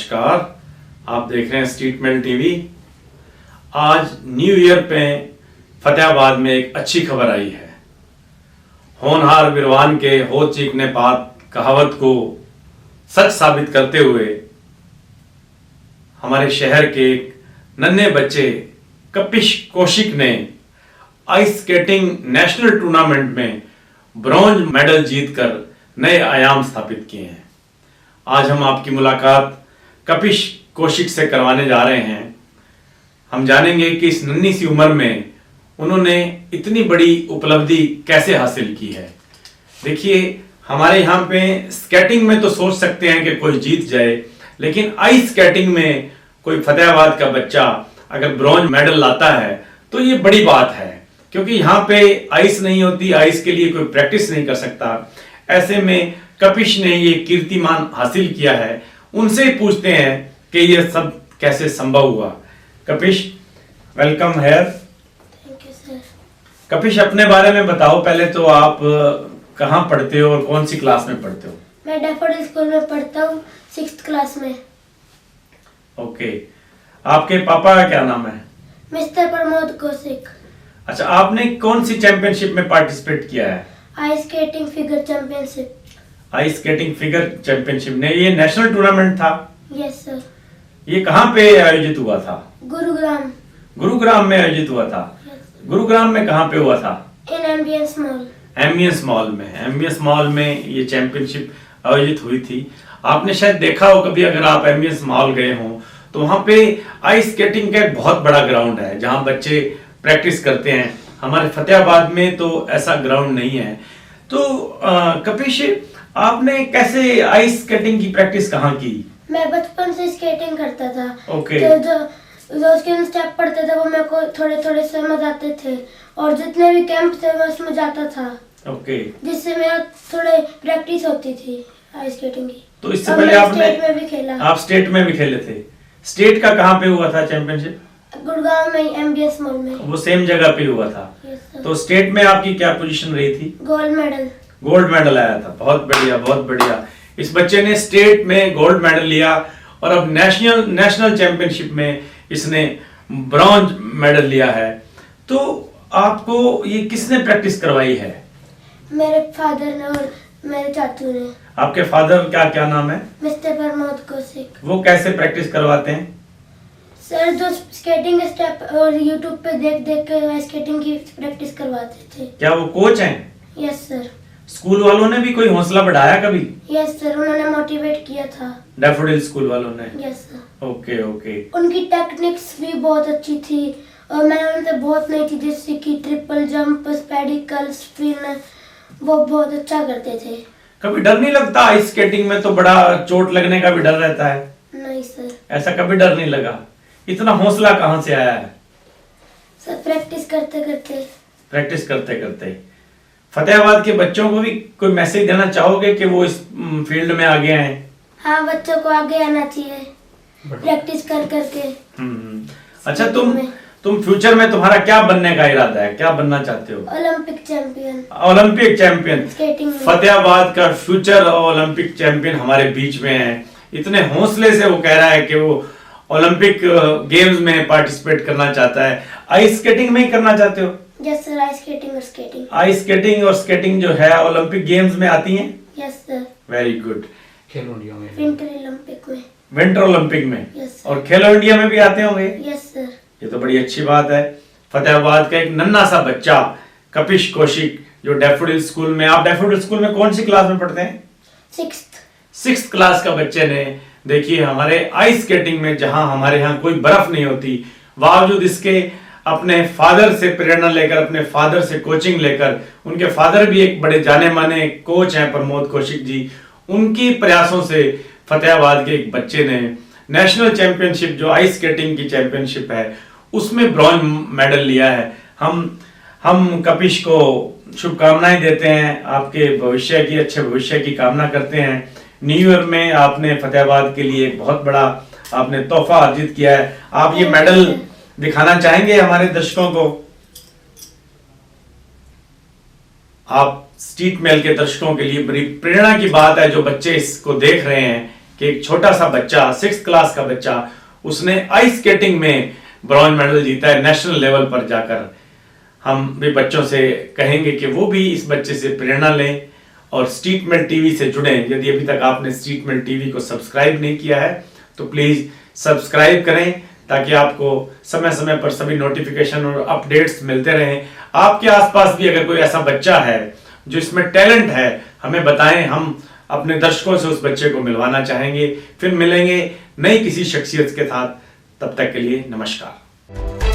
नमस्कार। आप देख रहे हैं स्ट्रीट मेल टीवी। आज न्यू ईयर पे फतेहाबाद में एक अच्छी खबर आई है। होनहार बिरवान के हो चीखने पात कहावत को सच साबित करते हुए हमारे शहर के एक नन्हे बच्चे कपिश कौशिक ने आइस स्केटिंग नेशनल टूर्नामेंट में ब्रॉन्ज मेडल जीतकर नए आयाम स्थापित किए हैं। आज हम आपकी मुलाकात कपिश कौशिक से करवाने जा रहे हैं। हम जानेंगे कि इस नन्ही सी उम्र में उन्होंने इतनी बड़ी उपलब्धि कैसे हासिल की है। देखिए, हमारे यहाँ पे स्केटिंग में तो सोच सकते हैं कि कोई जीत जाए, लेकिन आइस स्केटिंग में कोई फतेहाबाद का बच्चा अगर ब्रॉन्ज मेडल लाता है तो ये बड़ी बात है, क्योंकि यहाँ पे आइस नहीं होती, आइस के लिए कोई प्रैक्टिस नहीं कर सकता। ऐसे में कपिश ने ये कीर्तिमान हासिल किया है। उनसे पूछते हैं कि ये सब कैसे संभव हुआ। Kapish, welcome here. Thank you sir. Kapish, अपने बारे में बताओ। पहले तो आप कहाँ पढ़ते हो और कौन सी क्लास में पढ़ते हो? मैं डैफोडिल स्कूल में पढ़ता हूँ, 6th क्लास में। ओके। आपके पापा का क्या नाम है? मिस्टर प्रमोद कौशिक। अच्छा, आपने कौन सी चैंपियनशिप में पार्टिसिपेट किया है? Ice skating figure championship. Ice skating figure championship ने, ये नेशनल टूर्नामेंट था? Yes sir. ये कहाँ पे आयोजित हुआ था? गुरुग्राम। गुरुग्राम में आयोजित हुआ था। Yes. गुरुग्राम में कहाँ पे हुआ था? इन एम्बियंस मॉल। एम्बियंस मॉल में। एम्बियंस मॉल में ये चैंपियनशिप आयोजित हुई थी। आपने शायद देखा हो कभी, अगर आप एम्बियंस मॉल गए हो तो वहाँ पे आइस स्केटिंग का एक बहुत बड़ा ग्राउंड है जहाँ बच्चे प्रैक्टिस करते हैं। हमारे फतेहाबाद में तो ऐसा ग्राउंड नहीं है। तो कपिश, आपने कैसे आइस स्केटिंग की प्रैक्टिस कहाँ की? मैं बचपन से स्केटिंग करता था। ओके। तो जो उसके स्टेप पढ़ते थे वो मेरे को थोड़े थोड़े समझ आते थे, और जितने भी कैंप थे मैं उसमें जाता था। ओके। जिससे मेरा थोड़े प्रैक्टिस होती थी आइस स्केटिंग की। तो इससे और पहले मैं आपने स्टेट में भी खेला। आप स्टेट में भी खेले थे? स्टेट का कहाँ पे हुआ था चैंपियनशिप? गुड़गांव में एम्बियंस मॉल में। वो सेम जगह पे हुआ था। Yes sir. तो स्टेट में आपकी क्या पोजीशन रही थी? Gold medal. गोल्ड मेडल आया था। बहुत बढ़िया, बहुत बढ़िया। इस बच्चे ने स्टेट में गोल्ड मेडल लिया और अब नेशनल चैंपियनशिप में इसने ब्रॉन्ज मेडल लिया है। तो आपको ये किसने प्रैक्टिस करवाई है? मेरे फादर ने और मेरे चाचू ने। आपके फादर का क्या नाम है? मिस्टर प्रमोद कौशिक। वो कैसे प्रैक्टिस करवाते हैं? सर जो स्केटिंग स्टेप और यूट्यूब पे देख देख के स्केटिंग की प्रैक्टिस करवाते थे। क्या वो कोच हैं? Yes sir. स्कूल वालों ने भी कोई हौसला बढ़ाया कभी? यस सर, उन्होंने मोटिवेट किया था। डैफोडिल स्कूल वालों ने? Yes sir. Okay okay. उनकी टेक्निक्स भी बहुत अच्छी थी और मैंने उनसे बहुत नई चीजें सीखी। ट्रिपल जंप, स्पेडिकल, स्पिन, वो बहुत अच्छा करते थे। कभी डर नहीं लगता? आइस स्केटिंग में तो बड़ा चोट लगने का भी डर रहता है। नहीं सर। ऐसा कभी डर नहीं लगा? इतना हौसला कहाँ से आया है? सर प्रैक्टिस करते करते। प्रैक्टिस करते करते। फतेहाबाद के बच्चों को भी कोई मैसेज देना चाहोगे कि वो इस फील्ड में आगे आए? हाँ, बच्चों को आगे आना चाहिए प्रैक्टिस कर करके। अच्छा, तुम फ्यूचर में तुम्हारा क्या बनने का इरादा है? क्या बनना चाहते हो? Olympic champion. Olympic champion. Skating में। फतेहाबाद का फ्यूचर ओलंपिक चैंपियन हमारे बीच में है। इतने हौसले से वो कह रहा है कि वो ओलंपिक गेम्स में पार्टिसिपेट करना चाहता है। आइस स्केटिंग में ही करना चाहते हो? यस सर, आइस स्केटिंग और स्केटिंग। आइस स्केटिंग और स्केटिंग जो है ओलंपिक गेम्स में आती हैं? Yes sir. Very good. खेलो इंडिया में, विंटर ओलंपिक में। विंटर ओलंपिक में? Yes sir. और खेलो इंडिया में भी आते होंगे? Yes sir. ये तो बड़ी अच्छी बात है। फतेहाबाद का एक नन्हा सा बच्चा कपिश कौशिक, जो डैफोडिल स्कूल में, आप डैफोडिल स्कूल में कौन सी क्लास में पढ़ते हैं? 6th क्लास का बच्चे ने, देखिए, हमारे आइस स्केटिंग में, जहां हमारे यहाँ कोई बर्फ नहीं होती, बावजूद इसके अपने फादर से प्रेरणा लेकर, अपने फादर से कोचिंग लेकर, उनके फादर भी एक बड़े जाने माने कोच हैं प्रमोद कौशिक जी, उनकी प्रयासों से फतेहाबाद के एक बच्चे ने नेशनल चैंपियनशिप, जो आइस स्केटिंग की चैंपियनशिप है, उसमें ब्रॉन्ज मेडल लिया है। हम कपिश को शुभकामनाएं देते हैं, आपके भविष्य की, अच्छे भविष्य की कामना करते हैं। न्यू ईयर में आपने फतेहाबाद के लिए एक बहुत बड़ा आपने तोहफा अर्जित किया है। आप ये मेडल दिखाना चाहेंगे हमारे दर्शकों को? आप स्ट्रीट मेल के दर्शकों के लिए बड़ी प्रेरणा की बात है, जो बच्चे इसको देख रहे हैं कि एक छोटा सा बच्चा 6th क्लास का बच्चा उसने आइस स्केटिंग में ब्रॉन्ज मेडल जीता है नेशनल लेवल पर जाकर। हम भी बच्चों से कहेंगे कि वो भी इस बच्चे से प्रेरणा लें और स्ट्रीट मेल टीवी से जुड़ें। यदि अभी तक आपने स्ट्रीट मेल टीवी को सब्सक्राइब नहीं किया है तो प्लीज सब्सक्राइब करें, ताकि आपको समय समय पर सभी नोटिफिकेशन और अपडेट्स मिलते रहें। आपके आसपास भी अगर कोई ऐसा बच्चा है जो इसमें टैलेंट है, हमें बताएं, हम अपने दर्शकों से उस बच्चे को मिलवाना चाहेंगे। फिर मिलेंगे नई किसी शख्सियत के साथ, तब तक के लिए नमस्कार।